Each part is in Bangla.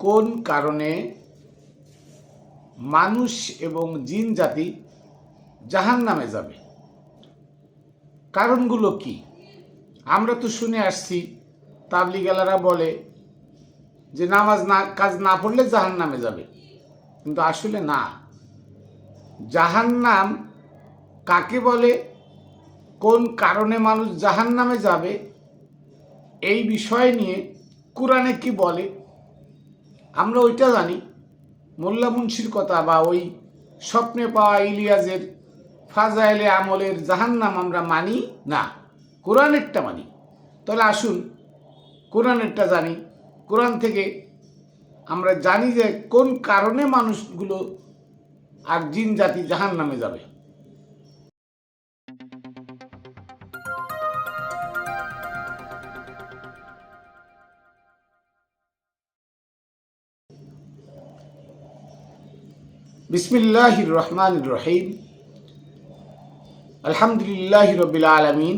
কোন কারণে মানুষ এবং জিন জাতি জাহান্নামে যাবে, কারণগুলো কি? আমরা তো শুনে আসছি তাবলিগালারা বলে যে নামাজ কাজ না পড়লে জাহান্নামে যাবে, কিন্তু আসলে না। জাহান্নাম কাকে বলে, কোন কারণে মানুষ জাহান্নামে যাবে, এই বিষয় নিয়ে কোরআনে কি বলে আমরা ওইটা জানি। মোল্লা মুন্সির কথা বা ওই স্বপ্নে পাওয়া ইলিয়াসের ফাজাইলে আমলের জাহান্নাম আমরা মানি না, কোরআনেরটা মানি। তাহলে আসুন কোরআনেরটা জানি। কোরআন থেকে আমরা জানি যে কোন কারণে মানুষগুলো আর জিন জাতি জাহান্নামে যাবে। বিসমিল্লাহির রহমানির রহিম। আলহামদুলিল্লাহি রাব্বিল আলামিন,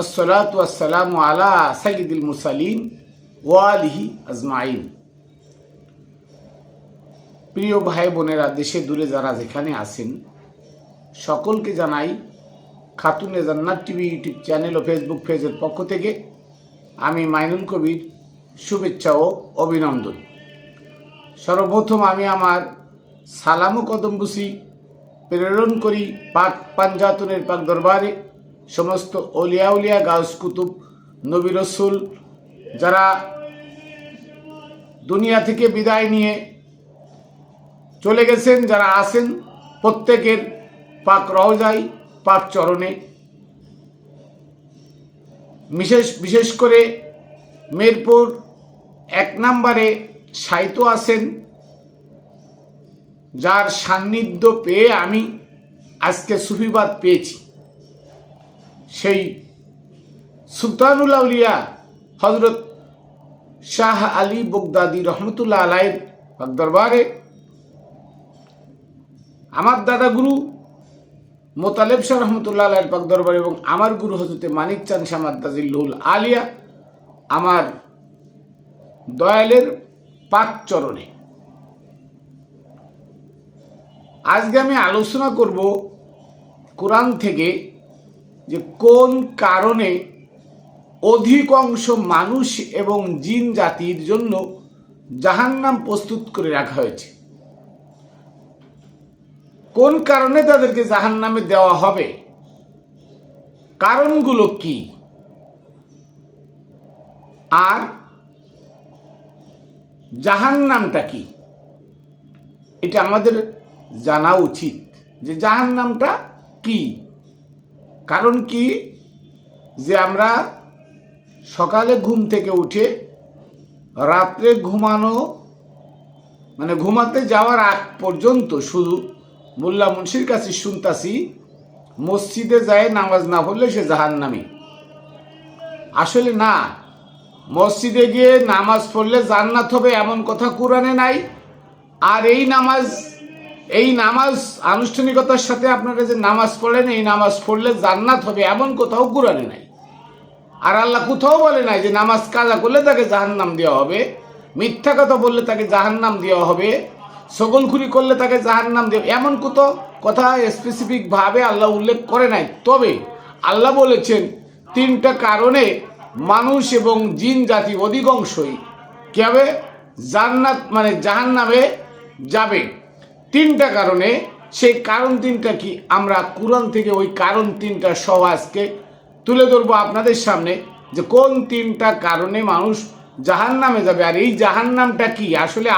আসসালাতু ওয়াসসালামু আলা সাইয়্যিদিল মুরসালিন ওয়া আলিহি আজমাইন। প্রিয় ভাই বোনেরা, দেশে দূরে যারা যেখানে আছেন, সকলকে জানাই খাতুনে জান্নাত টিভি ইউটিউব চ্যানেল ও ফেসবুক পেজের পক্ষ থেকে আমি মাইনুল কবির শুভেচ্ছা ও অভিনন্দন। সর্বপ্রথম আমি আমার সালাম ও কদমবুসি প্রেরণ করি পাক পাঞ্জাতনের পাক দরবারে সমস্ত অলিয়া উলিয়া, গাউস কুতুব, নবী রসুল যারা দুনিয়া থেকে বিদায় নিয়ে চলে গেছেন, যারা আছেন, প্রত্যেকের পাক রওজায় পাক চরণে। বিশেষ করে মিরপুর 1 নম্বরে সাহিত্য আছেন, যার সান্নিধ্য পেয়ে আমি আজকে সুফিবাদ পেয়েছি। সেই সুলতানুল আউলিয়া হজরত শাহ আলী বগদাদি রহমতুল্লাহ আলাইহির দরবারে আমার দাদা গুরু মোতালেব শাহ রহমতুল্লাহ আলাইহির পাক দরবারে এবং আমার গুরু হজরতে মানিক চাঁদ শাহ মাদ্দাজিল্লুহুল আলিয়া আমার দয়ালের পাক চরণে। আজকে আমি আলোচনা করব কোরআন থেকে যে কোন কারণে অধিকাংশ মানুষ এবং জিন জাতির জন্য জাহান্নাম প্রস্তুত করে রাখা হয়েছে, কোন কারণে তাদেরকে জাহান্নামে দেওয়া হবে, কারণগুলো কি, আর জাহান্নামটা কি, এটা আমাদের জানা উচিত যে জাহান্নামটা কি। কারণ কি, যে আমরা সকালে ঘুম থেকে উঠে রাত্রে ঘুমাতে যাওয়ার আগ পর্যন্ত শুধু মোল্লা মুন্সির কাছে শুনতাছি মসজিদে যায় নামাজ না পড়লে সে জাহান্নামী। আসলে না, মসজিদে গিয়ে নামাজ পড়লে জান্নাত হবে এমন কথা কোরআনে নাই। আর এই নামাজ আনুষ্ঠানিকতার সাথে আপনারা যে নামাজ পড়েন, এই নামাজ পড়লে জান্নাত হবে এমন কোথাও কোরআনে নাই। আর আল্লাহ কোথাও বলে নাই যে নামাজ কাজা করলে তাকে জাহান্নাম দেওয়া হবে, মিথ্যা কথা বললে তাকে জাহান্নাম দেওয়া হবে, ছগলখুরি করলে তাকে জাহান্নাম দেওয়া, এমন কথা স্পেসিফিকভাবে আল্লাহ উল্লেখ করে নাই। তবে আল্লাহ বলেছেন 3টা কারণে মানুষ এবং জিন জাতি অধিকাংশই কি হবে, জান্নাত জাহান্নামে যাবে। 3টা কারণে, সেই কারণ 3টা কি আমরা কোরআন থেকে ওই কারণ 3টা সহ আজকে তুলে ধরবো আপনাদের সামনে, যে কোন 3টা কারণে মানুষ জাহান্নামে যাবে। আর এই জাহান্নামটা কি, আসলে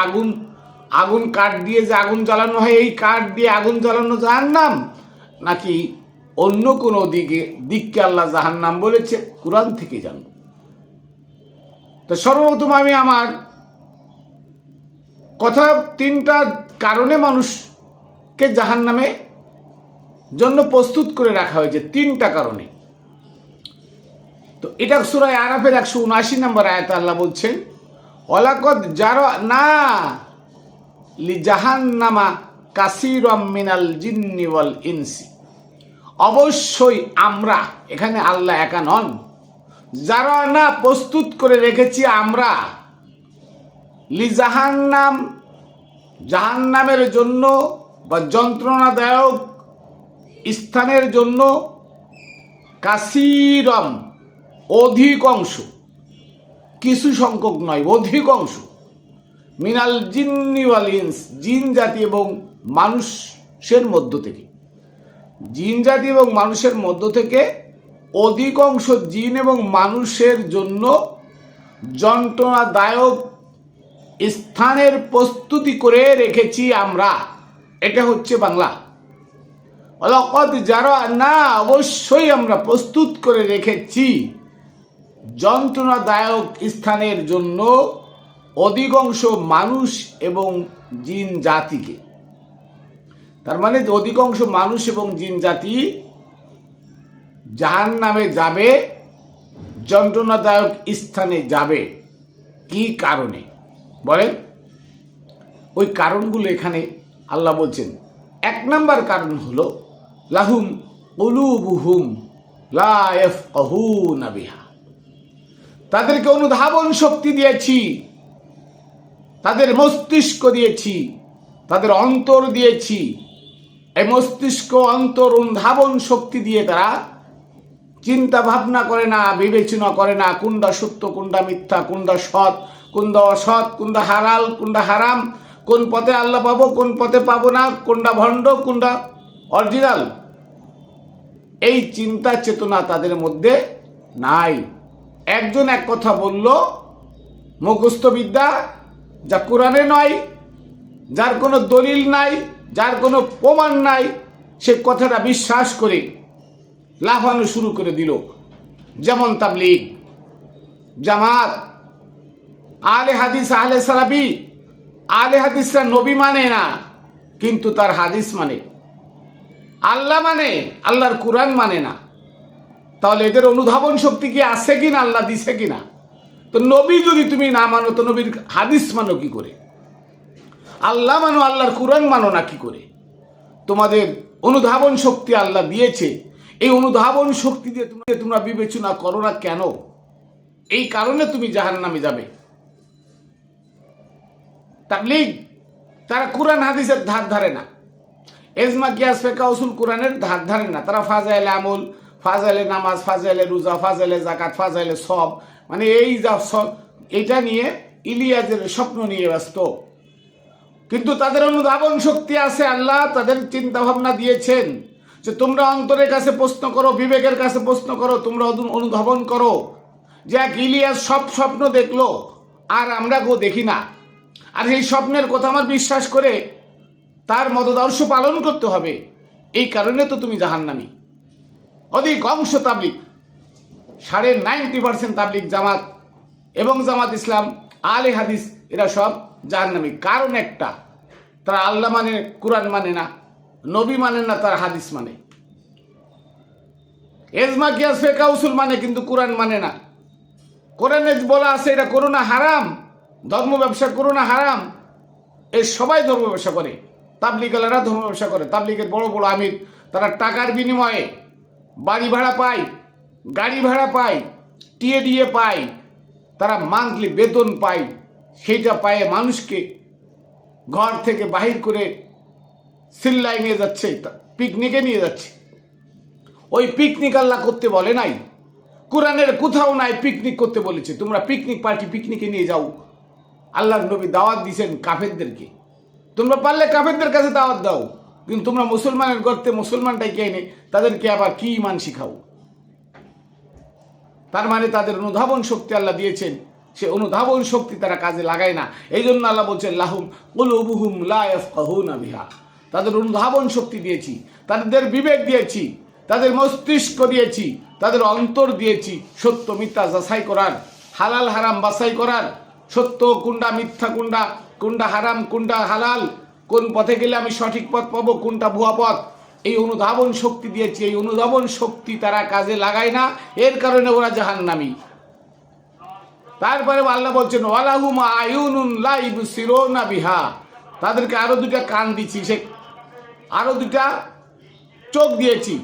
আগুন কাঠ দিয়ে যে আগুন জ্বালানো হয়, এই কাঠ দিয়ে আগুন জ্বালানো জাহান্নাম, নাকি অন্য কোনো দিককে আল্লাহ জাহান্নাম বলেছে, কোরআন থেকে জানব। তো সর্বপ্রথম আমি আমার কথা 3টা কারণে মানুষকে জাহান্নামে জন্য প্রস্তুত করে রাখা হয়েছে, 3টা কারণে। তো এটা সূরা আরাফের 179 নম্বর আয়াতে আল্লাহ বলছেন, ওয়ালাকাদ জারানা লিজাহান্নামা কাসীরাম মিনাল জিন্নি ওয়াল ইনসি। অবশ্যই আমরা, এখানে আল্লাহ একা নন, জারানা প্রস্তুত করে রেখেছি আমরা লি জাহান্নাম, জাহান্নামের জন্য বা যন্ত্রণাদায়ক স্থানের জন্য, কাসিরম অধিকাংশ, কিছু সংখ্যক নয় অধিকাংশ, মিনাল জিন্নি ওয়াল ইনস, জিন জাতি এবং মানুষের মধ্য থেকে, জিন জাতি এবং মানুষের মধ্য থেকে অধিকাংশ জিন এবং মানুষের জন্য যন্ত্রণাদায়ক স্থানের প্রস্তুতি করে রেখেছি আমরা। এটা হচ্ছে বাংলা। অলকদ যারা না, অবশ্যই আমরা প্রস্তুত করে রেখেছি যন্ত্রণাদায়ক স্থানের জন্য অধিকাংশ মানুষ এবং জিন জাতিকে। তার মানে অধিকাংশ মানুষ এবং জিন জাতি জাহান্নামে যাবে, যন্ত্রণাদায়ক স্থানে যাবে। কি কারণে বলেন? ওই কারণগুলো এখানে আল্লাহ বলছেন। এক নাম্বার কারণ হলো লাহুম কুলুবুহুম লা ইয়াফকাহুনা বিহা, তাদেরকে অনুধাবন শক্তি দিয়েছি, তাদের মস্তিষ্ক দিয়েছি, তাদের অন্তর দিয়েছি। এই মস্তিষ্ক, অন্তর, অনুধাবন শক্তি দিয়ে তারা চিন্তা ভাবনা করে না, বিবেচনা করে না কোনটা সত্য, কোনটা মিথ্যা, কোনটা সৎ, কোনটা অসৎ, কোনটা হালাল, কোনটা হারাম, কোন পথে আল্লাহ পাবো, কোন পথে পাবো না, কোনটা ভণ্ড, কোনটা অরিজিনাল। এই চিন্তা চেতনা তাদের মধ্যে নাই। একজন এক কথা বলল, মুখস্থ বিদ্যা, যা কোরআনে নয়, যার কোনো দলিল নাই, যার কোনো প্রমাণ নাই, সে কথাটা বিশ্বাস করে লাফানো শুরু করে দিল। যেমন তাবলীগ, জামাত, আলে হাদিস, আলে সালাফি। আলে হাদিসরা নবী মানে না, কিন্তু তার হাদিস মানে, আল্লাহ মানে, আল্লাহর কোরআন মানে না। তাহলে এদের অনুধাবন শক্তি কি আছে কিনা, আল্লাহ দিছে কিনা? তো নবী যদি তুমি না মানো, তো নবীর হাদিস মানো কি করে? আল্লাহ মানো, আল্লাহর কোরআন মানো না কি করে? তোমাদের অনুধাবন শক্তি আল্লাহ দিয়েছে, এই অনুধাবন শক্তি দিয়ে তোমরা বিবেচনা করো না কেন? এই কারণে তুমি জাহান্নামে যাবে। তাবলীগ, তারা কোরআন হাদিসের ধার ধারে না, এজমা কিয়াস ফিকহ উসুল কোরআনের ধার ধারে না। তারা ফাজাইলে আমল, ফাজাইলে নামাজ, ফাজাইলে রোজা, ফাজাইলে যাকাত, ফাজাইলে সব, মানে এই যা সব, এটা নিয়ে ইলিয়াসের স্বপ্ন নিয়ে ব্যস্ত। কিন্তু তাদের অনুধাবন শক্তি আছে, আল্লাহ তাদের চিন্তা ভাবনা দিয়েছেন যে তোমরা অন্তরের কাছে প্রশ্ন করো, বিবেকের কাছে প্রশ্ন করো, তোমরা অনুধাবন করো যে এক ইলিয়াস সব স্বপ্ন দেখলো আর আমরা কেউ দেখি না, আর এই স্বপ্নের কথা আমার বিশ্বাস করে তার মতদর্শ পালন করতে হবে। এই কারণে তো তুমি জাহান্নামী। অধিকাংশ তাবলীগ, 90% তাবলীগ, জামাত এবং জামাত ইসলাম, আলে হাদিস, এরা সব জাহান্নামী। কারণ একটা, তারা আল্লাহ মানে, কোরআন মানে না, নবী মানে না, তারা হাদিস মানে। এজমা কিয়াস ফিকহ উসুল মানে, কিন্তু কোরআন মানে না। কোরআনে বলা আছে এটা করো না, হারাম, ধর্ম ব্যবসা করো না, হারাম। এই সবাই ধর্ম ব্যবসা করে, তাবলীগেরা ধর্ম ব্যবসা করে। তাবলীগের বড় বড় আমির, তারা টাকার বিনিময়ে বাড়ি ভাড়া পায়, গাড়ি ভাড়া পায়, টিএডিএ পায়, তারা মান্থলি বেতন পায়। সেইটা পায়ে মানুষকে ঘর থেকে বাহির করে সিল্লায় নিয়ে যাচ্ছে, পিকনিকে নিয়ে যাচ্ছে। ওই পিকনিক আল্লাহ করতে বলে নাই, কোরআনের কোথাও নাই পিকনিক করতে বলেছে। তোমরা পিকনিক পার্টি পিকনিকে নিয়ে যাও। আল্লাহর নবী দাওয়াত দিয়েছেন কাফেরদেরকে, তোমরা পারলে কাফেরদের কাছে দাওয়াত দাও, কিন্তু তোমরা মুসলমানের গর্তে মুসলমানটাকে এনে তাদেরকে আবার কি ইমান শিখাও? তার মানে তাদের অনুধাবন শক্তি আল্লাহ দিয়েছেন, সে অনুধাবন শক্তি তারা কাজে লাগায় না। এই জন্য আল্লাহ বলছেন লাহুম কুলুবুহুম লা ইয়াফকাহুনা বিহা, তাদের অনুধাবন শক্তি দিয়েছি, তাদের বিবেক দিয়েছি, তাদের মস্তিষ্ক দিয়েছি, তাদের অন্তর দিয়েছি, সত্য মিথ্যা যাচাই করার, হালাল হারাম বাছাই করার, সত্য কোনটা, মিথ্যা কোনটা, কোনটা হারাম, কোনটা হালাল, কোন পথে গেলে আমি সঠিক পথ পাবো, কোনটা ভুয়া পথ, এই অনুধাবন শক্তি দিয়েছি। এই অনুধাবন শক্তি তারা কাজে লাগায় না, এর কারণে ওরা জাহান্নামী। তারপরে আল্লাহ বলছেন ওয়ালাহুম আয়ুনুন লা ইবসিরুনা বিহা, তাদেরকে আরো দুটা কান দিয়েছি, সে আরো দুটা চোখ দিয়েছি।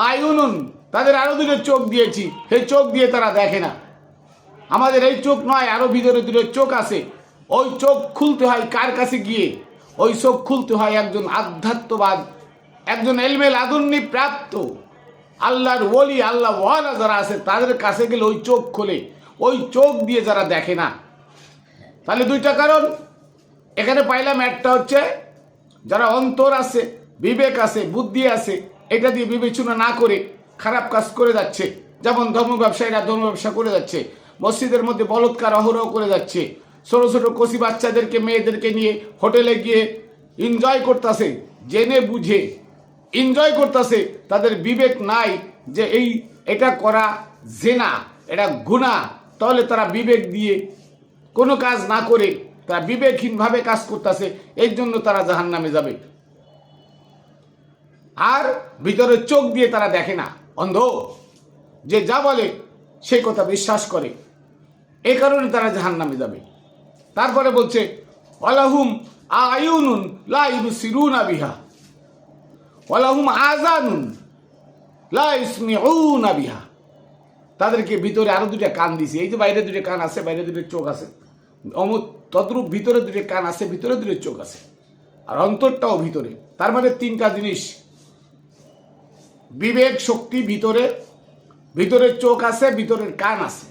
আয়ুনুন, তাদের আরো দুটো চোখ দিয়েছি, সেই চোখ দিয়ে তারা দেখে না। আমাদের এই চোখ নয়, আরো ভিতরে দুটো চোখ আছে, ওই চোখ খুলতে হয় কার কাছে গিয়ে? ওই চোখ খুলতে হয় একজন আধ্যাত্মবাদ, একজন এলমে লাদুন্নি প্রাপ্ত আল্লাহর ওলি, আল্লাহ ওয়ালা যারা আছে তাদের কাছে গেলে ওই চোখ খোলে। ওই চোখ দিয়ে যারা দেখে না, তাহলে দুইটা কারণ এখানে পাইলাম। একটা হচ্ছে যারা অন্তর আছে, বিবেক আছে, বুদ্ধি আছে, এটা দিয়ে বিবেচনা না করে খারাপ কাজ করে যাচ্ছে। যেমন ধর্ম ব্যবসায়ীরা ধর্ম ব্যবসা করে যাচ্ছে, মসজিদের মধ্যে বলৎকার অহরহ করে যাচ্ছে, ছোট ছোট কচি বাচ্চাদেরকে মেয়েদেরকে নিয়ে হোটেলে গিয়ে এনজয় করতেছে, জেনে বুঝে এনজয় করতেছে। তাদের বিবেক নাই যে এটা করা জেনা, এটা গুনাহ। তাহলে তারা বিবেক দিয়ে কোনো কাজ না করে তারা বিবেকহীনভাবে কাজ করতেছে, এই জন্য তারা জাহান্নামে যাবে। আর ভিতরের চোখ দিয়ে তারা দেখে না, অন্ধ, যে যা বলে সেই কথা বিশ্বাস করে, এই কারণে তারা জাহান্নামে যাবে। তারপরে বলছে ওয়ালাহুম আয়ুনুন লা ইবসিরুনা বিহা ওয়ালাহুম আযানুন লা ইসমিউনা বিহা। তাদেরকে ভিতরে আরো দুটো কান দিছে। এই যে বাইরে দুটো কান আছে, বাইরে দুটো চোখ আছে, তদ্রূপ ভিতরে দুটো কান আছে, ভিতরে দুটো চোখ আছে, আর অন্তরটাও ভিতরে। তার মানে তিনটা জিনিস, বিবেক শক্তি ভিতরে, ভিতরের চোখ আছে, ভিতরের কান আছে।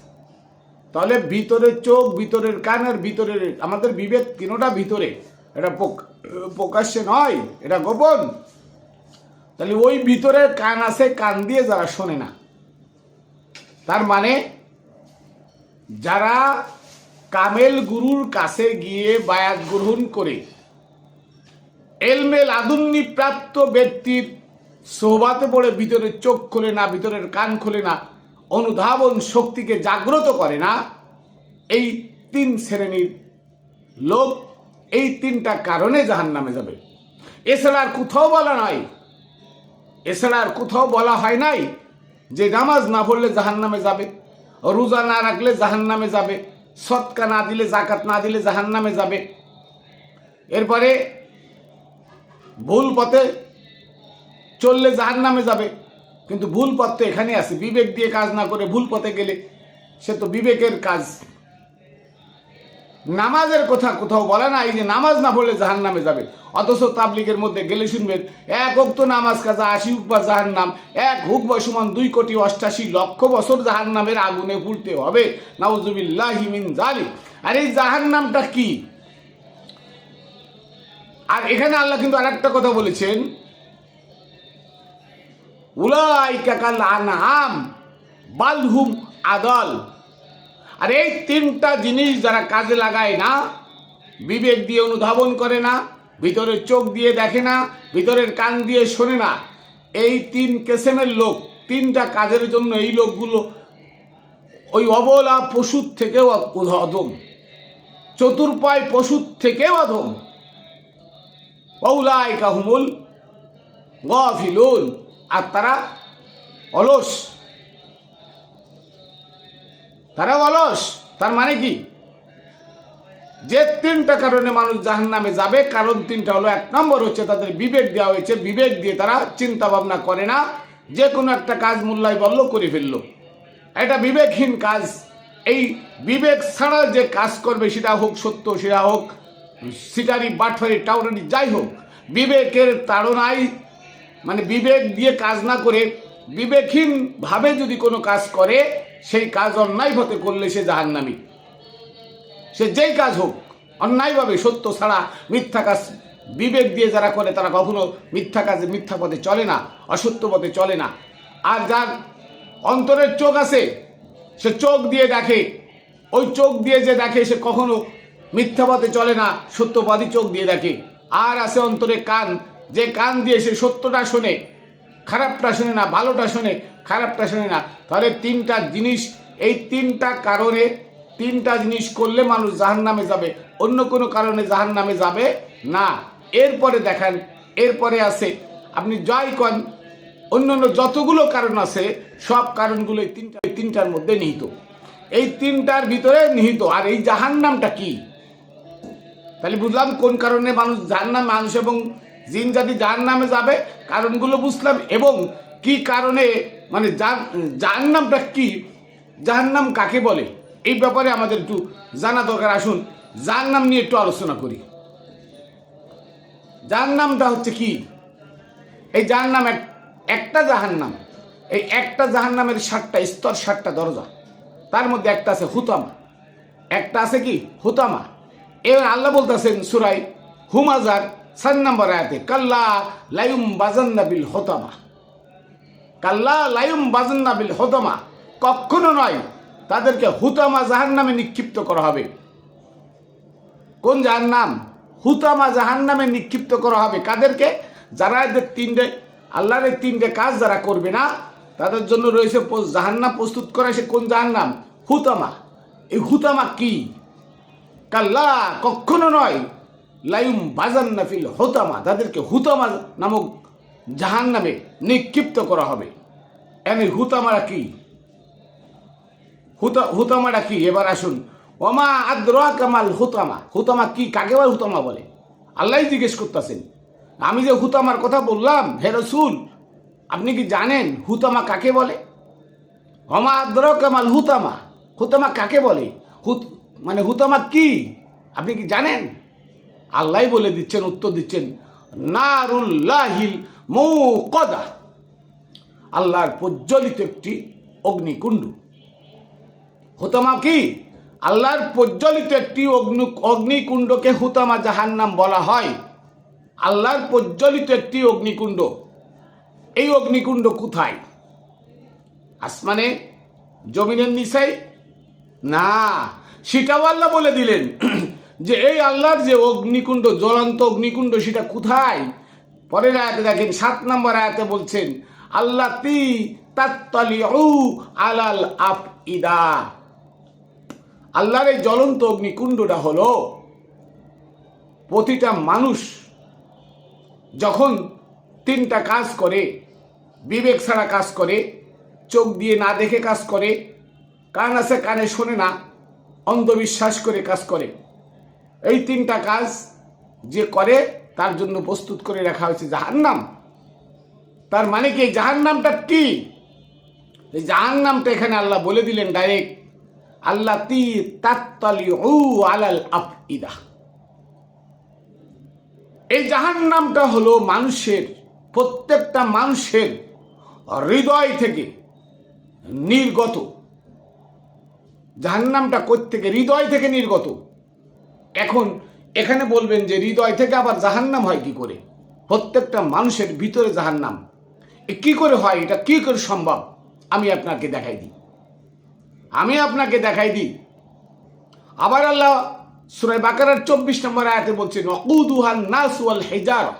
তাহলে ভিতরের চোখ, ভিতরের কান আর ভিতরের আমাদের বিবেক, তিনটা ভিতরে, এটা প্রকাশ্যে নয়, এটা গোপন। তাহলে ওই ভিতরের কান আছে, কান দিয়ে যারা শোনে না, তার মানে যারা কামেল গুরুর কাছে গিয়ে বায়াত গ্রহণ করে এলমে লাদুন্নি প্রাপ্ত ব্যক্তির সোহবাতে পড়ে ভিতরের চোখ খোলে না, ভিতরের কান খোলে না, অনুধাবন শক্তিকে জাগ্রত করে না, এই তিন শ্রেণীর লোক এই তিনটা কারণে জাহান্নামে যাবে। এছাড়া আর কোথাও বলা নাই, এছাড়া আর কোথাও বলা হয় নাই যে নামাজ না পড়লে জাহান্নামে যাবে, রোজা না রাখলে জাহান্নামে যাবে, সদকা না দিলে, জাকাত না দিলে জাহান্নামে যাবে। এরপরে ভুল পথে চললে জাহান্নামে যাবে। কিন্তু ভুল পথ তো এখানে আছে, বিবেক দিয়ে কাজ না করে ভুল পথে গেলে সে তো বিবেকের কাজ। নামাজের কথা কোথাও বলে না এই যে নামাজ না পড়লে জাহান্নামে যাবে। অথচ তাবলিগের মধ্যে গেলে শুনবেন এক ওয়াক্ত নামাজ কাজা 80 হুকবা জাহান্নাম, এক হুকবা সমান 2,88,00,000 বছর জাহান্নামের আগুনে পুড়তে হবে। নাউজুবিল্লাহি মিন যালিক। আর এই জাহান্নামটা কি? আর এখানে আল্লাহ কিন্তু আরেকটা কথা বলেছেন, উলাইকা কাল আনআম বাল হুম আদাল। আর এই তিনটা জিনিস যারা কাজে লাগায় না, বিবেক দিয়ে অনুধাবন করে না, ভিতরের চোখ দিয়ে দেখে না, ভিতরের কান দিয়ে শোনে না, এই তিন কিসমের লোক, তিনটা কাজের জন্য এই লোকগুলো ওই অবলা পশুর থেকেও অধম, চতুর্পায় পশুর থেকেও অধম। উলাইকা হুমুল গাফিলুন। আর তারা অলস, তারা অলস। তার মানে কি? যে তিনটা কারণে মানুষ জাহান্নামে যাবে, কারণ তিনটা হলো, এক নম্বর হচ্ছে তাদের বিবেক দেওয়া হয়েছে, বিবেক দিয়ে তারা চিন্তা ভাবনা করে না, যে কোনো একটা কাজ মোল্লাই বলল করে ফেললো, এটা বিবেকহীন কাজ। এই বিবেক ছাড়া যে কাজ করবে, সেটা হোক সত্য, সেটা হোক সিটারি, বাটফারি, টাউরারি, যাই হোক, বিবেকের তাড়নায়, মানে বিবেক দিয়ে কাজ না করে বিবেকহীন ভাবে যদি কোনো কাজ করে, সেই কাজ অন্যায় পথে করলে সে জাহান্নামী। সে যেই কাজ হোক অন্যায়ভাবে, সত্য ছাড়া মিথ্যা কাজ বিবেক দিয়ে যারা করে, তারা কখনো মিথ্যা কাজে, মিথ্যা পথে চলে না, অসত্য পথে চলে না। আর যার অন্তরের চোখ আছে, সে চোখ দিয়ে দেখে, ওই চোখ দিয়ে যে দেখে সে কখনো মিথ্যা পথে চলে না, সত্যবাদী চোখ দিয়ে দেখে। আর আছে অন্তরে কান, যে কান দিয়ে সে সত্যটা শোনে, খারাপটা শোনে না, ভালোটা শোনে, খারাপটা শোনে না। তাহলে তিনটা জিনিস, এই তিনটা কারণে, তিনটা জিনিস করলে মানুষ জাহান্নামে যাবে, অন্য কোনো কারণে জাহান্নামে যাবে না। এরপরে দেখেন, এরপরে আছে আপনি জয় কন, অন্য অন্য যতগুলো কারণ আছে, সব কারণগুলো এই তিনটার মধ্যে নিহিত, এই তিনটার ভিতরে নিহিত। আর এই জাহান্নামটা কি? তাহলে বুঝলাম কোন কারণে মানুষ জাহান্নাম, মানুষ এবং জিন জাতি জাহান্নামে যাবে, কারণগুলো বুঝলাম। এবং কি কারণে, মানে জাহান্নামটা কি, জাহান্নাম কাকে বলে, এই ব্যাপারে আমাদের একটু জানা দরকার। আসুন জাহান্নাম নিয়ে একটু আলোচনা করি। জাহান্নামটা হচ্ছে কি? এই জাহান্নাম একটা জাহান্নাম, এই একটা জাহান্নামের 7টা স্তর, 7টা দরজা। তার মধ্যে একটা আছে হুতামা, একটা আছে কি হুতামা। এবার আল্লাহ বলতেছেন সূরা হুমাজার 4 নম্বর আয়াতে, কাল্লা লায়ুম বাজান্না বিল হুতামা, কাল্লা লায়ুম বাজান্না বিল হুতামা, কখনো নয় তাদেরকে হুতামা জাহান্নামে নিক্ষিপ্ত করা হবে। কোন জাহান্নাম? হুতামা জাহান্নামে নিক্ষিপ্ত করা হবে। কাদেরকে? যারা এদের আল্লাহর এই 3টে কাজ যারা করবে না, তাদের জন্য রয়েছে জাহান্নাম প্রস্তুত করা। সে কোন জাহান্নাম? হুতামা। এই হুতামা কি? কাল্লা, কখনো নয়, লায়ুম বাজান্না ফিল হুতামা, তাদেরকে হুতামা নামক জাহান্নামে নিক্ষিপ্ত করা হবে। এনে হুতামারা কি? হুতামাটা কি? এবার আসুন, ওমা আদরাকা মাল হুতামা। হুতামা কি? কাকে বলে হুতামা বলে? আল্লাহ জিজ্ঞেস করতেছেন। আমি যে হুতামার কথা বললাম, হে রাসূল, আপনি কি জানেন হুতামা কাকে বলে? ওমা আদরাকা মাল হুতামা, হুতামা কাকে বলে? মানে হুতামা কি আপনি কি জানেন? আল্লাহ বলে দিচ্ছেন, উত্তর দিচ্ছেন, নারুল্লাহিল মুকাদা, আল্লাহর প্রজ্বলিত একটি অগ্নিকুণ্ড। হুতামা কি? আল্লাহর প্রজ্বলিত একটি অগ্নিকুণ্ডকে হুতামা জাহান্নাম বলা হয়। আল্লাহর প্রজ্বলিত একটি অগ্নিকুণ্ড। এই অগ্নিকুণ্ড কোথায়? আসমানে? জমিনের নিচে? না, সেটাও আল্লাহ বলে দিলেন যে এই আল্লাহর যে অগ্নিকুণ্ড, জ্বলন্ত অগ্নিকুণ্ড, সেটা কোথায়? পরের আয়াতে দেখেন, 7 নম্বর আয়াতে বলছেন, আল্লাতি তাত্তালিউ আলাল আফইদা, আল্লাহর এই জ্বলন্ত অগ্নিকুণ্ডটা হলো প্রতিটা মানুষ যখন 3টা কাজ করে, বিবেক ছাড়া কাজ করে, চোখ দিয়ে না দেখে কাজ করে, কান আছে কানে শোনে না, অন্ধবিশ্বাস করে কাজ করে, এই 3টা কাজ যে করে তার জন্য প্রস্তুত করে রাখা হয়েছে জাহান্নাম। তার মানে কি? জাহান্নামটা কি? এই জাহান্নামটা এখানে আল্লাহ বলে দিলেন ডাইরেক্ট, আল্লাতি তাত্তালিউ আলাল আফইদা। এই জাহান্নামটা হলো মানুষের, প্রত্যেকটা মানুষের হৃদয় থেকে নির্গত। জাহান্নামটা কোত্থেকে? হৃদয় থেকে নির্গত। এখন এখানে বলবেন যে হৃদয় থেকে আবার জাহান্নাম হয় কি করে? প্রত্যেকটা মানুষের ভিতরে জাহান্নাম কি করে হয়? এটা কি করে সম্ভব? আমি আপনাকে দেখাই দিই। আবার আল্লাহ সূরা বাকারার 24 নম্বর আয়াতে বলছেন, ওয়াকুদুহান নাস ওয়াল হিজারা,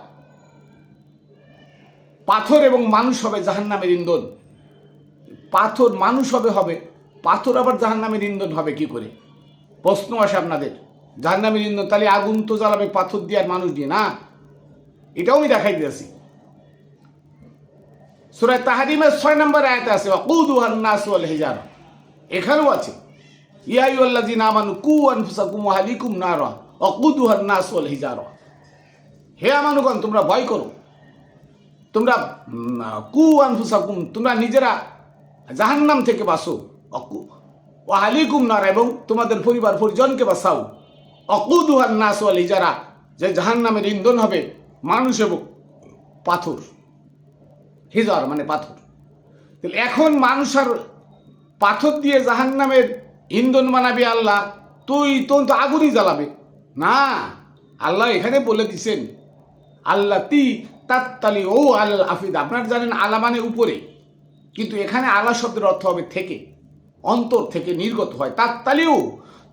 পাথর এবং মানুষ হবে জাহান্নামের ইন্ধন। পাথর মানুষ হবে, পাথর আবার জাহান্নামের ইন্ধন হবে কি করে? প্রশ্ন আসে আপনাদের। জাহান্নামের ইন্ধন তাহলে আগুন তো জ্বালাবে পাথর দিয়ে আর মানুষ দিয়ে না? এটাও আমি দেখাই দিয়েছি। সূরা তাহরিমের 6 নম্বর আয়াতে আছে, ওয়াকুদুহান নাস ওয়াল হিজারা। এখানেও আছে, ইয়া আইয়ুহাল্লাযীনা আমানু কু আনফুসাকুম ওয়া আহলিকুম নারা ওয়াকুদুহান নাস ওয়াল হিজারা। হে আমানুগণ, তোমরা ভয় করো, তোমরা কু আনফুসাকুম, তোমরা নিজেরা জাহান্নাম থেকে বাঁচো, ওয়া আহলিকুম নারা, এবং তোমাদের পরিবার পরিজনকে বাঁচাও। ওয়াকুদুহান নাস ওয়াল হিজারা, যে জাহান্নামের ইন্ধন হবে মানুষ এবং পাথর। হিজার মানে পাথর। তাহলে এখন মানুষ আর পাথর দিয়ে জাহান্নামের ইন্ধন বানাবে আল্লাহ, তুই তো আগুনই জ্বালাবে না। আল্লাহ এখানে বলে দিচ্ছেন, আল্লাতি তাত্তালিউ আলাল আফইদা। আপনারা জানেন আলা মানে উপরে, কিন্তু এখানে আলা শব্দের অর্থ হবে থেকে, অন্তর থেকে নির্গত হয়। তাত্তালিউ,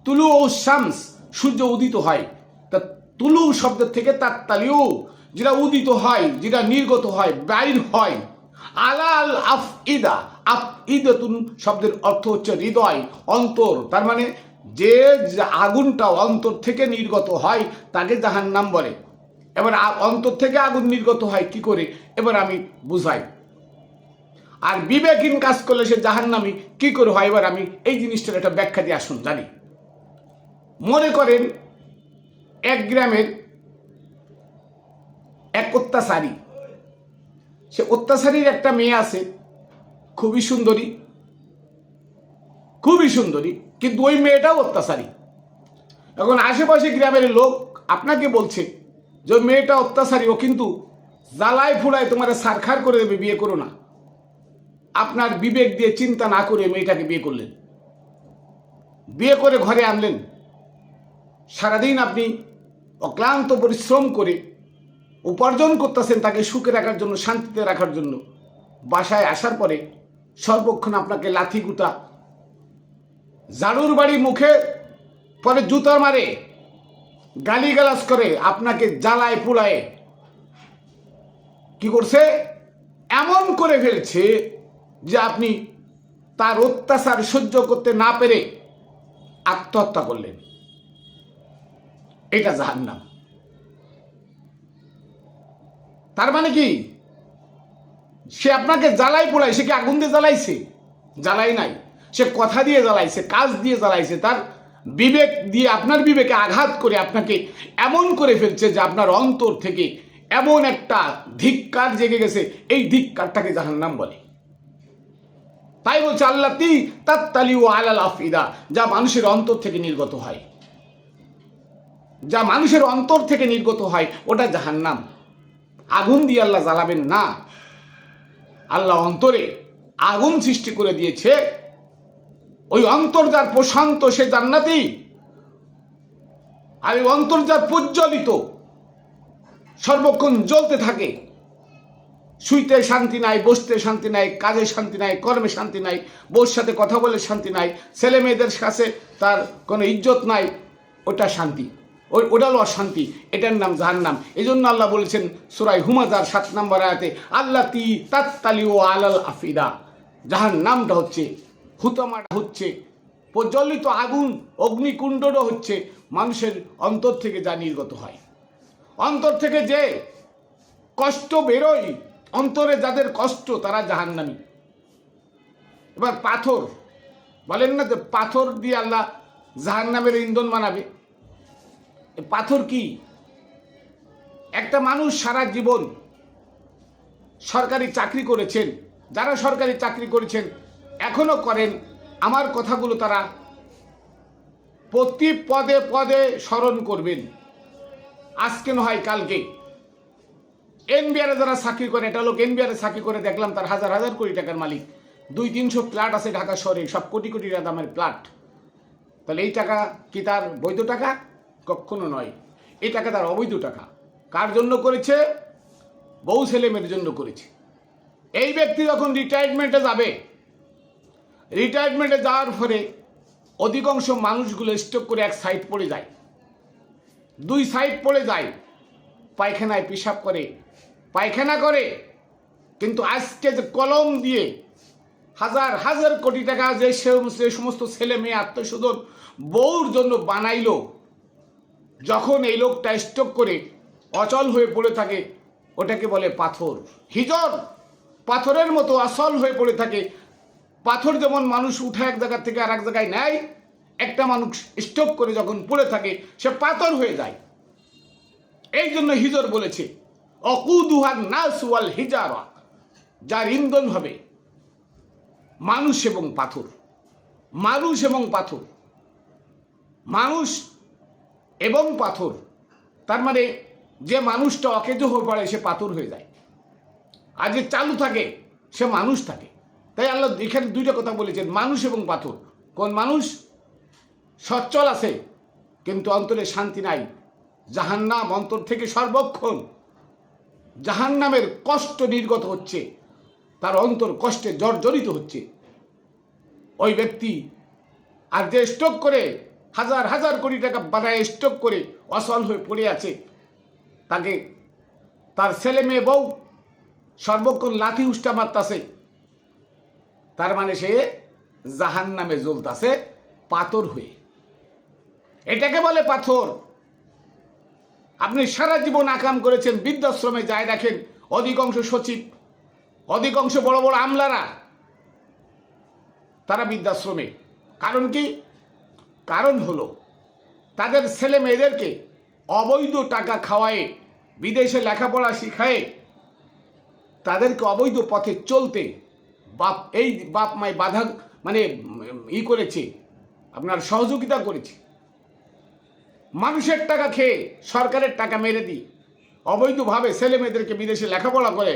তুলু ও শামস, সূর্য উদিত হয়। তা তুলু শব্দের থেকে তাত্তালিউ, যেটা উদিত হয়, যেটা নির্গত হয়, বাইর হয়। আলাল আফইদা, আফইদাতুন শব্দের অর্থ হচ্ছে হৃদয়, অন্তর। তার মানে যে আগুনটা অন্তর থেকে নির্গত হয় তাকে জাহান্নাম বলে। এবার অন্তর থেকে আগুন নির্গত হয় কি করে, এবার আমি বুঝাই। আর বিবেকহীন কাজ করলে সে জাহান্নামী কি করে হয়, এবার আমি এই জিনিসটার একটা ব্যাখ্যা দিয়ে আসুন জানি। মনে করেন এক গ্রামের এক অত্যাচারী, সে অত্যাচারীর একটা মেয়ে আছে, খুবই সুন্দরী, কিন্তু ওই মেয়েটাও অত্যাচারী। এখন আশেপাশে গ্রামের লোক আপনাকে বলছে যে মেয়েটা অত্যাচারী, ও কিন্তু জ্বালায় ফুলায় তোমার সারখার করে দেবে, বিয়ে করো না। আপনার বিবেক দিয়ে চিন্তা না করে মেয়েটাকে বিয়ে করলেন, বিয়ে করে ঘরে আনলেন। সারাদিন আপনি অক্লান্ত পরিশ্রম করে উপার্জন করতেছেন তাকে সুখে রাখার জন্য, শান্তিতে রাখার জন্য। বাসায় আসার পরে সর্বক্ষণ আপনাকে লাথি গুতা, ঝাড়ুর বাড়ি মুখে পরে জুতা মারে, গালিগালাজ করে, আপনাকে জ্বালায় পুলায় কি করছে, এমন করে ফেলছে যে আপনি তার অত্যাচার সহ্য করতে না পেরে আত্মহত্যা করলেন। এটা জাহান্নাম। তার মানে কি, সে আপনাকে জ্বালাই পোড়ায়, সে কি আগুন দিয়ে জ্বালাইছে? জ্বালাই নাই, সে কথা দিয়ে জ্বালাইছে, কাজ দিয়ে জ্বালাইছে, তার বিবেক দিয়ে আপনার বিবেকে আঘাত করে আপনাকে এমন করে ফেলছে যে আপনার অন্তর থেকে এমন একটা ধিক্কার জেগে গেছে। এই ধিক্কারটাকে জাহান্নাম বলে। তাই বলছে আল্লাতি তাত্তালিউ আলাল আফিদা, যা মানুষের অন্তর থেকে নির্গত হয়, যা মানুষের অন্তর থেকে নির্গত হয় ওটা জাহান্নাম। আগুন দিয়ে আল্লাহ জ্বালাবেন না। আল্লাহ অন্তরে আগুন সৃষ্টি করে দিয়েছে। ওই অন্তর যার প্রশান্ত সে জান্নাতি, আর ওই অন্তর যার প্রজ্বলিত সর্বক্ষণ জ্বলতে থাকে। শুইতে শান্তি নাই, বসতে শান্তি নাই, কাজে শান্তি নাই, কর্মে শান্তি নাই, বউর সাথে কথা বলে শান্তি নাই, ছেলে মেয়েদের কাছে তার কোনো ইজ্জত নাই, ওটা শান্তি, ওটা হলো অশান্তি। এটার নাম জাহান্নাম। এই জন্য আল্লাহ বলেছেন সূরা হুমাযার 7 নম্বর আয়াতে, আল্লাতি তাত্তালিউ আলাল আফিদা, জাহান্নামটা হচ্ছে, হুতামাটা হচ্ছে, প্রজ্বলিত আগুন, অগ্নিকুণ্ডটা হচ্ছে মানুষের অন্তর থেকে যা নির্গত হয়। অন্তর থেকে যে কষ্ট বেরোয়, অন্তরে যাদের কষ্ট তারা জাহান্নামী। এবার পাথর বলেন না যে পাথর দিয়ে আল্লাহ জাহান্নামের ইন্ধন বানাবে। পাথর কি? একটা মানুষ সারা জীবন সরকারি চাকরি করেছেন, যারা সরকারি চাকরি করেছেন এখনো করেন, আমার কথাগুলো তারা প্রতি পদে পদে স্মরণ করবেন। আজকে নয় কালকে। এনবিআরে যারা চাকরি করে, এটা লোক এনবিআরে চাকরি করে, দেখলাম তার হাজার হাজার কোটি টাকার মালিক, 200-300 ফ্ল্যাট আছে ঢাকা শহরে, সব কোটি কোটি দামের ফ্ল্যাট। তাহলে এই টাকা কি তার বৈধ টাকা? কখনো নয়। এই টাকা তার অবৈধ টাকা। কার জন্য করেছে? বউ ছেলে মেয়ের জন্য করেছে। এই ব্যক্তি যখন রিটায়ারমেন্টে যাবে, রিটায়ারমেন্টে যাওয়ার পরে অধিকাংশ মানুষগুলো স্ট্রোক করে এক সাইড পড়ে যায়, 2 সাইড পড়ে যায়, পায়খানায় পেশাব করে, পায়খানা করে। কিন্তু আজকে যে কলম দিয়ে হাজার হাজার কোটি টাকা যে সমস্ত ছেলে মেয়ে আত্মীয়স্বজন বউর জন্য বানাইলো, যখন এই লোকটা স্ট্রোক করে অচল হয়ে পড়ে থাকে, ওটাকে বলে পাথর, হিজর। পাথরের মতো অচল হয়ে পড়ে থাকে। পাথর যেমন মানুষ উঠে এক জায়গা থেকে আর এক জায়গায় নেয়, একটা মানুষ স্ট্রোক করে যখন পড়ে থাকে সে পাথর হয়ে যায়। এই জন্য হিজর বলেছে অকুদুহান নাস ওয়াল হিজারা, যার ইন্ধন হবে মানুষ এবং পাথর। মানুষ এবং পাথর, মানুষ এবং পাথর। তার মানে যে মানুষটা অকেজ হয়ে পড়ে সে পাথর হয়ে যায়, আর যে চালু থাকে সে মানুষ থাকে। তাই আল্লাহ এখানে 2টা কথা বলেছেন, মানুষ এবং পাথর। কোন মানুষ সচ্ছল আছে কিন্তু অন্তরে শান্তি নাই, জাহান্নাম অন্তর থেকে সর্বক্ষণ জাহান্নামের কষ্ট নির্গত হচ্ছে, তার অন্তর কষ্টে জর্জরিত হচ্ছে ওই ব্যক্তি। আর যে স্ট্রোক করে হাজার হাজার কোটি টাকা বানায় স্ট্রোক করে অচল হয়ে পড়ে আছে, তাকে তার ছেলে মেয়ে বউ সর্বক্ষণ লাথি উষ্টা মারতাছে, তার মানে সে জাহান্নামে জ্বলতাছে পাথর হয়ে। এটাকে বলে পাথর। আপনি সারা জীবন আকাম করেছেন, বৃদ্ধাশ্রমে যায় দেখেন অধিকাংশ সচিব, অধিকাংশ বড় বড় আমলারা তারা বৃদ্ধাশ্রমে। কারণ কি? কারণ হলো তাদের ছেলে মেয়েদেরকে অবৈধ টাকা খাওয়ায়, বিদেশে লেখাপড়া শিখায়, তাদেরকে অবৈধ পথে চলতে বাপ মায় বাধা করেছে, আপনার সহযোগিতা করেছে। মানুষের টাকা খেয়ে সরকারের টাকা মেরে দিই অবৈধভাবে ছেলে মেয়েদেরকে বিদেশে লেখাপড়া করে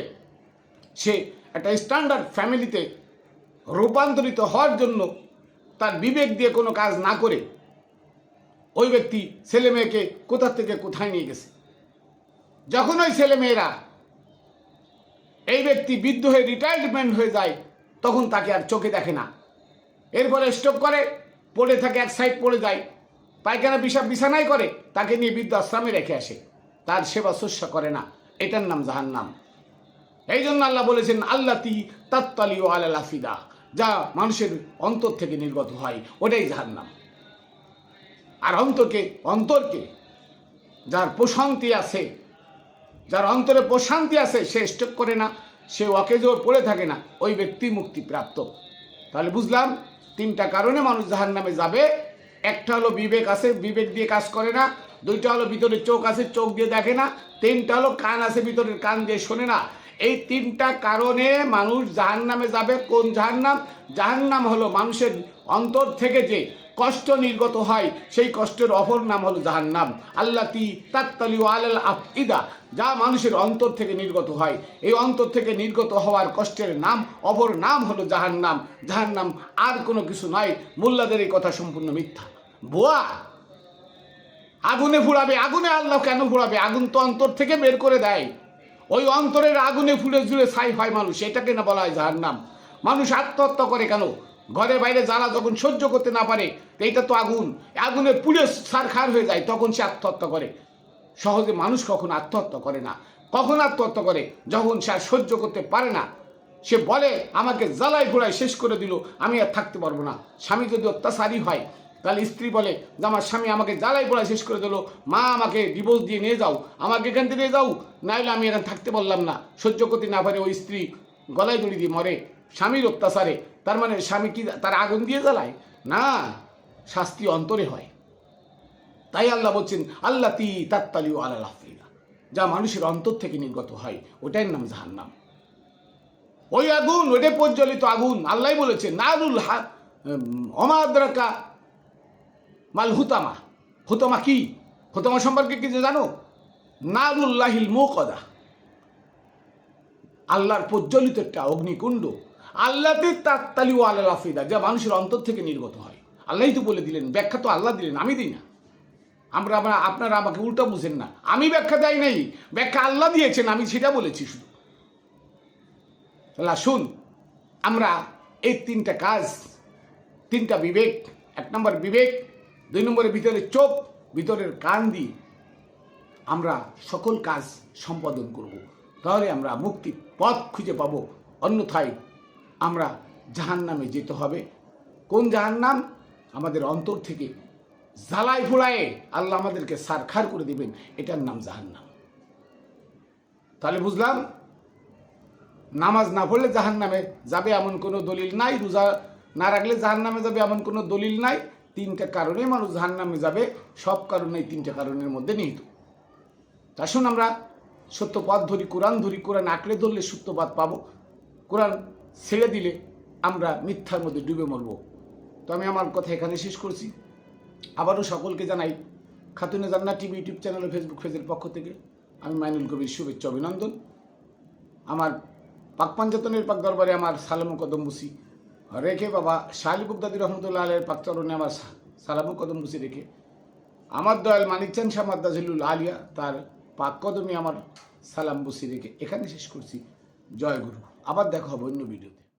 সে একটা স্ট্যান্ডার্ড ফ্যামিলিতে রূপান্তরিত হওয়ার জন্য তার বিবেক দিয়ে কোনো কাজ না করে ওই ব্যক্তি ছেলে মেয়েকে কোথা থেকে কোথায় নিয়ে গেছে। যখন ওই ছেলে মেয়েরা এই ব্যক্তি বৃদ্ধ হয়ে রিটায়ারমেন্ট হয়ে যায় তখন তাকে আর চোখে দেখে না, এরপরে স্ট্রোক করে পড়ে থাকে, এক সাইড পড়ে যায়, পায়খানা পিসাব বিছানায় করে, তাকে নিয়ে বৃদ্ধাশ্রমে রেখে আসে, তার সেবা শুশ্রূষা করে না। এটার নাম জাহান্নাম। এই জন্য আল্লাহ বলেছেন আল্লাতি তাত্তালিউ আলাল আফিদা, যা মানুষের অন্তর থেকে নির্গত হয় ওটাই জাহান্নাম। আর অন্তরকে যার প্রশান্তি আছে, যার অন্তরে প্রশান্তি আছে, সে স্ট্রোক করে না, সে অকেজোর পড়ে থাকে না, ওই ব্যক্তি মুক্তিপ্রাপ্ত। তাহলে বুঝলাম তিনটা কারণে মানুষ জাহান্নামে যাবে। একটা হলো বিবেক আছে, বিবেক দিয়ে কাজ করে না। দুইটা হলো ভিতরে চোখ আছে, চোখ দিয়ে দেখে না। তিনটা হলো কান আছে, ভিতরের কান দিয়ে শোনে না। এই তিনটা কারণে মানুষ জাহান্নামে যাবে। কোন জাহান্নাম? জাহান্নাম হলো মানুষের অন্তর থেকে যে কষ্ট নির্গত হয়, সেই কষ্টের অপর নাম হলো জাহান্নাম। আল্লাতি তাত্তালিউ আলাল আফইদা, যা মানুষের অন্তর থেকে নির্গত হয়। এই অন্তর থেকে নির্গত হওয়ার কষ্টের নাম, অপর নাম হলো জাহান্নাম। জাহান্নাম আর কোনো কিছু নয়। মোল্লাদের এই কথা সম্পূর্ণ মিথ্যা, ভুয়া। আগুনে ফুরাবে, আগুনে আল্লাহ কেন ফুরাবে? আগুন তো অন্তর থেকে বের করে দেয়। ওই অন্তরের আগুনে ফুলে জুড়ে ছাই হয় মানুষ, এটাকে না বলা হয় জাহান্নাম। মানুষ আত্মহত্যা করে কেন? ঘরে বাইরে যারা যখন সহ্য করতে না পারে, এইটা তো আগুন, আগুনে পুড়ে ছারখার হয়ে যায়, তখন সে আত্মহত্যা করে। সহজে মানুষ কখন আত্মহত্যা করে না। কখন আত্মহত্যা করে? যখন সে আর সহ্য করতে পারে না, সে বলে আমাকে জ্বালাই ঘোড়ায় শেষ করে দিল, আমি আর থাকতে পারবো না। স্বামী যদি অত্যাচারী হয়, তাহলে স্ত্রী বলে যে আমার স্বামী আমাকে জ্বালাই ঘোড়ায় শেষ করে দিল, মা আমাকে ডিভোর্স দিয়ে নিয়ে যাও, আমাকে এখান থেকে নিয়ে যাও, নাহলে আমি এখানে থাকতে পারলাম না। সহ্য করতে না পারে ওই স্ত্রী গলায় দড়ি দিয়ে মরে স্বামীর অত্যাচারে। তার মানে স্বামী কি তার আগুন দিয়ে জ্বালায়? না, শাস্তি অন্তরে হয়। তাই আল্লাহ বলছেন আল্লাতি তাত্তালিউ আলাল আফইদা, যা মানুষের অন্তর থেকে নির্গত হয়, ওটাই নাম জাহান্নাম। ওই আগুন, ওইটা প্রজ্বলিত আগুন। আল্লাহ বলেছে নারুল অমাদ্রাকা মাল হুতামা। হুতামা কি? হুতামা সম্পর্কে কি জানো? নারুল্লাহিল মুকদা, আল্লাহর প্রজ্বলিত একটা অগ্নিকুণ্ড। আল্লাহতে তাত্তালিউ আলাল আফিদা, যা মানুষের অন্তর থেকে নির্গত হয়। আল্লাহই তো বলে দিলেন, ব্যাখ্যা তো আল্লাহ দিলেন, আমি দিই না। আপনারা আমাকে উল্টা বুঝেন না, আমি ব্যাখ্যা দেই নাই, ব্যাখ্যা আল্লাহ দিয়েছেন, আমি সেটা বলেছি শুধু। তাহলে শুন, আমরা এই তিনটা কাজ, তিনটা বিবেক, এক নম্বর বিবেক, দুই নম্বরের ভিতরে চোখ, ভিতরের কান দিয়ে আমরা সকল কাজ সম্পাদন করব, তাহলে আমরা মুক্তির পথ খুঁজে পাব। অন্যথায় আমরা জাহান্নামে যেতে হবে। কোন জাহান্নাম? আমাদের অন্তর থেকে জ্বালায় ফুলায়ে আল্লাহ আমাদেরকে সারখার করে দিবেন, এটার নাম জাহান্নাম। তাহলে বুঝলাম নামাজ না পড়লে জাহান্নামে যাবে এমন কোনো দলিল নাই, রোজা না রাখলে জাহান্নামে যাবে এমন কোনো দলিল নাই। তিনটা কারণে মানুষ জাহান্নামে যাবে, সব কারণে তিনটা কারণের মধ্যে নিহিত। আসুন আমরা সত্যপথ ধরি, কোরআন ধরি, কোরআন আঁকড়ে ধরলে সত্যপথ পাবো। কোরআন ছেড়ে দিলে আমরা মিথ্যার মধ্যে ডুবে মরব। তো আমি আমার কথা এখানে শেষ করছি। আবারও সকলকে জানাই খাতুনে জান্নাত টিভি ইউটিউব চ্যানেল ও ফেসবুক পেজের পক্ষ থেকে আমি মাইনুল কবির শুভেচ্ছা অভিনন্দন। আমার পাক পাঞ্জাতনের পাক দরবারে আমার সালাম কদম বুসি রেখে, বাবা শাহ বুগদাদি রহমতুল্লাহ আলের পাক চরণে আমার সালাম কদম বুসি রেখে, আমার দয়াল মানিকচান শাহ মাদ্দাজিলুল আলিয়া তার পাক কদমে আমার সালাম বুসি রেখে এখানে শেষ করছি। জয় গুরু। আবার দেখা হবে অন্য ভিডিওতে।